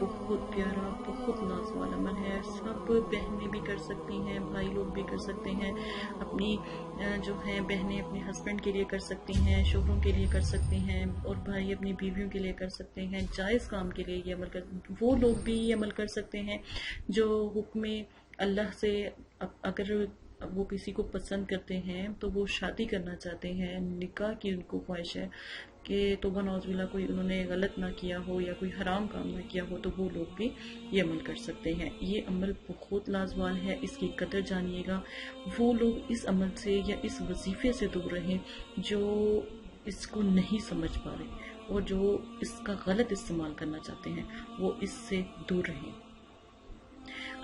बहुत प्यारा, बहुत लाजवाब अमल है। सब बहनें भी कर सकती हैं, भाई लोग भी कर सकते हैं, अपनी जो है बहनें अपने हस्बैंड के लिए कर सकती हैं, शोहरों के लिए कर सकती हैं, और भाई अपनी बीवियों के लिए कर सकते हैं। जायज़ काम के लिए ये अमल कर, वो लोग भी ये अमल कर सकते हैं जो हुक्म अल्लाह से अगर वो किसी को पसंद करते हैं तो वो शादी करना चाहते हैं, निकाह की उनको ख्वाहिश है कि तौबा नौज़ुबिल्लाह कोई उन्होंने गलत ना किया हो या कोई हराम काम ना किया हो, तो वो लोग भी ये अमल कर सकते हैं। ये अमल बहुत लाजवाब है, इसकी कदर जानिएगा। वो लोग इस अमल से या इस वजीफे से दूर रहें जो इसको नहीं समझ पा रहे और जो इसका गलत इस्तेमाल करना चाहते हैं, वो इससे दूर रहें।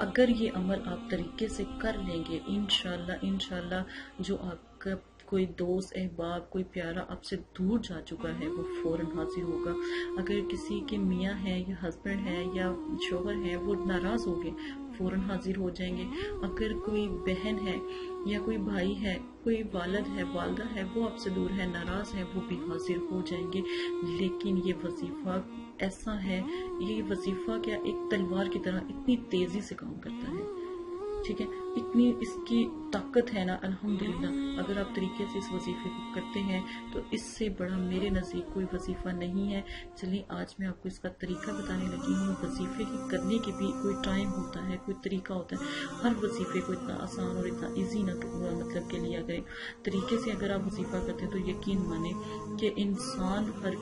अगर ये अमल आप तरीके से कर लेंगे, इंशाल्लाह जो आपका कोई दोस्त अहबाब कोई प्यारा आपसे दूर जा चुका है वो फौरन हाजिर होगा। अगर किसी के मियाँ हैं या हस्बैंड है या शोहर है वो नाराज़ हो गए, फौरन हाजिर हो जाएंगे। अगर कोई बहन है या कोई भाई है, कोई वालिद है, वालदा है, वो आपसे दूर है, नाराज़ है, वो भी हाजिर हो जाएंगे। लेकिन ये वजीफा ऐसा है, ये वजीफा क्या एक तलवार की तरह इतनी तेजी से काम करता है, ठीक है, इतनी इसकी ताकत है ना, अल्हम्दुलिल्लाह। अगर आप तरीके से इस वजीफे को करते हैं तो इससे बड़ा मेरे नज़दीक कोई वजीफा नहीं है। चलिए आज मैं आपको इसका तरीका बताने लगी हूँ। वजीफे की करने के भी कोई टाइम होता है, कोई तरीका होता है। हर वजीफे को इतना आसान और इतना ईजी ना मतलब के लिया करें। तरीके से अगर आप वजीफा करते हैं तो यकीन माने कि इंसान हर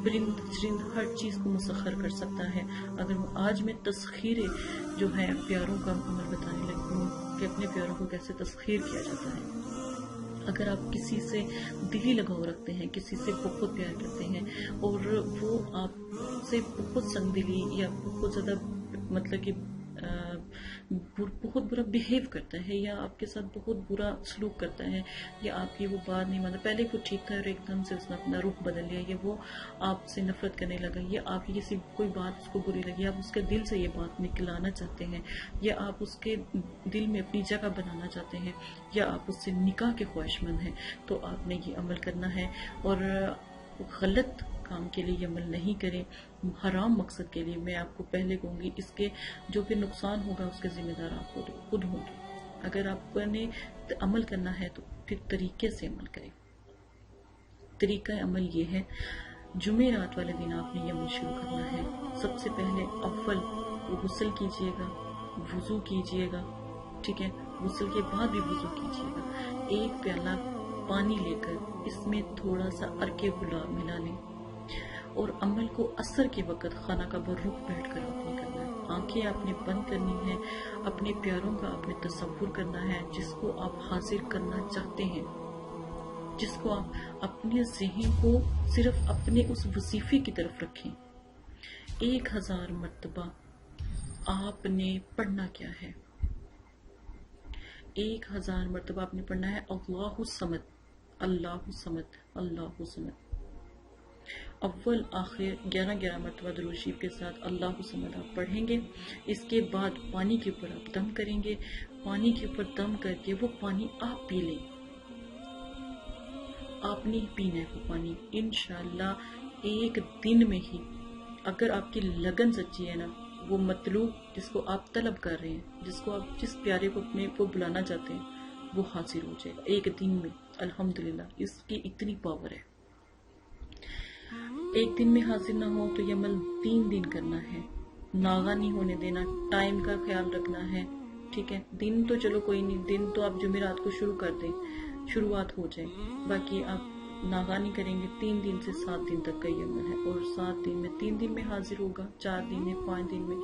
परिंद चरिंद हर चीज़ को मुसख्खर कर सकता है। अगर आज मैं तस्खीर जो है प्यारों का अमल बताने लगी हूँ कि अपने प्यारों को कैसे तस्खीर किया जाता है। अगर आप किसी से दिली लगाव रखते हैं, किसी से बहुत प्यार करते हैं और वो आपसे बहुत संगदिली या बहुत ज़्यादा मतलब कि बहुत बुरा बिहेव करता है या आपके साथ बहुत बुरा सलूक करता है या आपकी वो बात नहीं मानता, पहले वो ठीक था और एकदम से उसने अपना रुख बदल लिया, या वो आपसे नफरत करने लगा, या आपकी किसी कोई बात उसको बुरी लगी, आप उसके दिल से ये बात निकलाना चाहते हैं, या आप उसके दिल में अपनी जगह बनाना चाहते हैं, या आप उससे निकाह के ख्वाहिशमंद हैं, तो आपने ये अमल करना है। और गलत काम के लिए ये अमल नहीं करें, हराम मकसद के लिए। मैं आपको पहले कहूँगी इसके जो भी नुकसान होगा उसके जिम्मेदार आप खुद होंगे। अगर आपने अमल करना है तो फिर तरीके से अमल करें। तरीका अमल ये है, जुमेरात वाले दिन आपने ये अमल शुरू करना है। सबसे पहले अव्वल गुस्ल कीजिएगा, वुजू कीजिएगा, ठीक है, गुस्ल के बाद भी वुजू कीजिएगा। एक प्याला पानी लेकर इसमें थोड़ा सा अर्के गुलाब मिला लें और अमल को असर के वक़्त खाना का रुख बैठ कर आपने करना है। आंखें आपने बंद करनी है, अपने प्यारों का आपने तसव्वुर करना है जिसको आप हाजिर करना चाहते हैं, जिसको आप अपने ज़हन को सिर्फ अपने उस वजीफे की तरफ रखें। 1000 मर्तबा आपने पढ़ना क्या है? 1000 मर्तबा आपने पढ़ना है अल्लाहु समद, अल्लाहु समद, अल्लाहु समद। अव्वल आखिर 11 मरतबा दुरूद शरीफ के साथ अल्लाहु समद आप पढ़ेंगे। इसके बाद पानी के ऊपर आप दम करेंगे। पानी के ऊपर दम करके वो पानी आप पी लें। आपने पीना है वो पानी इंशाअल्लाह एक दिन में ही। अगर आपकी लगन सच्ची है ना, वो मतलूब जिसको आप तलब कर रहे हैं, जिसको आप जिस प्यारे को अपने को बुलाना चाहते हैं, वो हाजिर हो जाएगा एक दिन में। अल्हम्दुलिल्लाह इसकी इतनी पावर है। एक दिन में हाजिर ना हो तो ये अमल 3 दिन करना है, नागा नहीं होने देना, टाइम का ख्याल रखना है, ठीक है। दिन तो चलो कोई नहीं, दिन तो आप जुमेरात को शुरू कर दें, शुरुआत हो जाए, बाकी आप नागा नहीं करेंगे। 3 दिन से 7 दिन तक का ये अमल है और 7 दिन में 3 दिन में हाजिर होगा, 4 दिन में, 5 दिन में,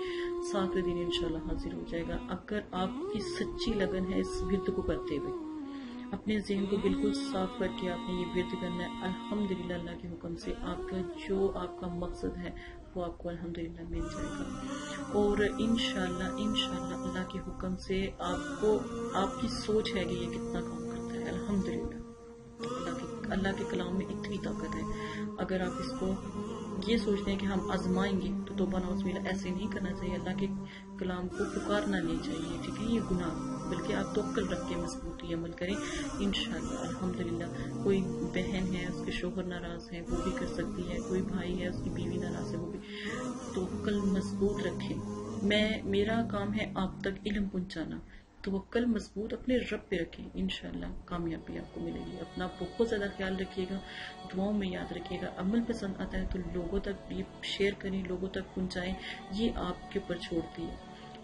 7वें दिन इंशाल्लाह हाजिर हो जाएगा। अगर आपकी सच्ची लगन है इस विर्द को करते हुए, अपने ज़हन को बिल्कुल साफ करके आपने ये विर्द करना है। अल्हम्दुलिल्लाह अल्लाह के हुक्म से आपका जो आपका मकसद है वो आपको अल्हम्दुलिल्लाह मिल जाएगा। और इंशाल्लाह अल्लाह के हुक्म से आपको आपकी सोच है कि ये कितना काम करता है। अल्हम्दुलिल्लाह अल्लाह के कलाम में इतनी ताकत है। अगर आप इसको یہ سوچتے ہیں کہ ہم آزمائیں گے تو توبہ نعوذ باللہ ایسے نہیں کرنا چاہیے. اللہ کے کلام کو پکارنا نہیں چاہیے, ٹھیک ہے, یہ گناہ, بلکہ آپ توکل رکھ کے مضبوطی عمل کریں انشاءاللہ. الحمدللہ کوئی بہن ہے اس کے شوہر ناراض ہے وہ بھی کر سکتی ہے, کوئی بھائی ہے اس کی بیوی ناراض ہے وہ بھی, توکل مضبوط رکھیں. میرا کام ہے آپ تک علم پہنچانا. توکل مضبوط اپنے رب پہ رکھیں, انشاءاللہ کامیابی آپ کو ملے گی. اپنا بہت زیادہ خیال رکھیے گا, دعاؤں میں یاد رکھیے گا. عمل پسند آتا ہے تو لوگوں تک یہ شیئر کریں, لوگوں تک پہنچائیں, یہ آپ کے اوپر چھوڑتی ہے.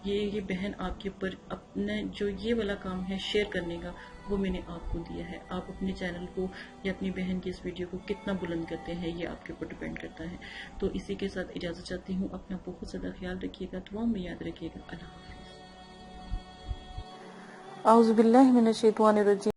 یہ بہن آپ کے اوپر اپنا جو یہ والا کام ہے شیئر کرنے کا, وہ میں نے آپ کو دیا ہے. آپ اپنے چینل کو یا اپنی بہن کی اس ویڈیو کو کتنا بلند کرتے ہیں یہ آپ کے اوپر ڈیپینڈ کرتا ہے. تو اسی کے ساتھ اجازت چاہتی ہوں. اپنا بہت زیادہ خیال رکھیے گا, دعاؤں میں یاد رکھیے گا. اللہ حافظ. اعوذ باللہ من الشیطان الرجیم.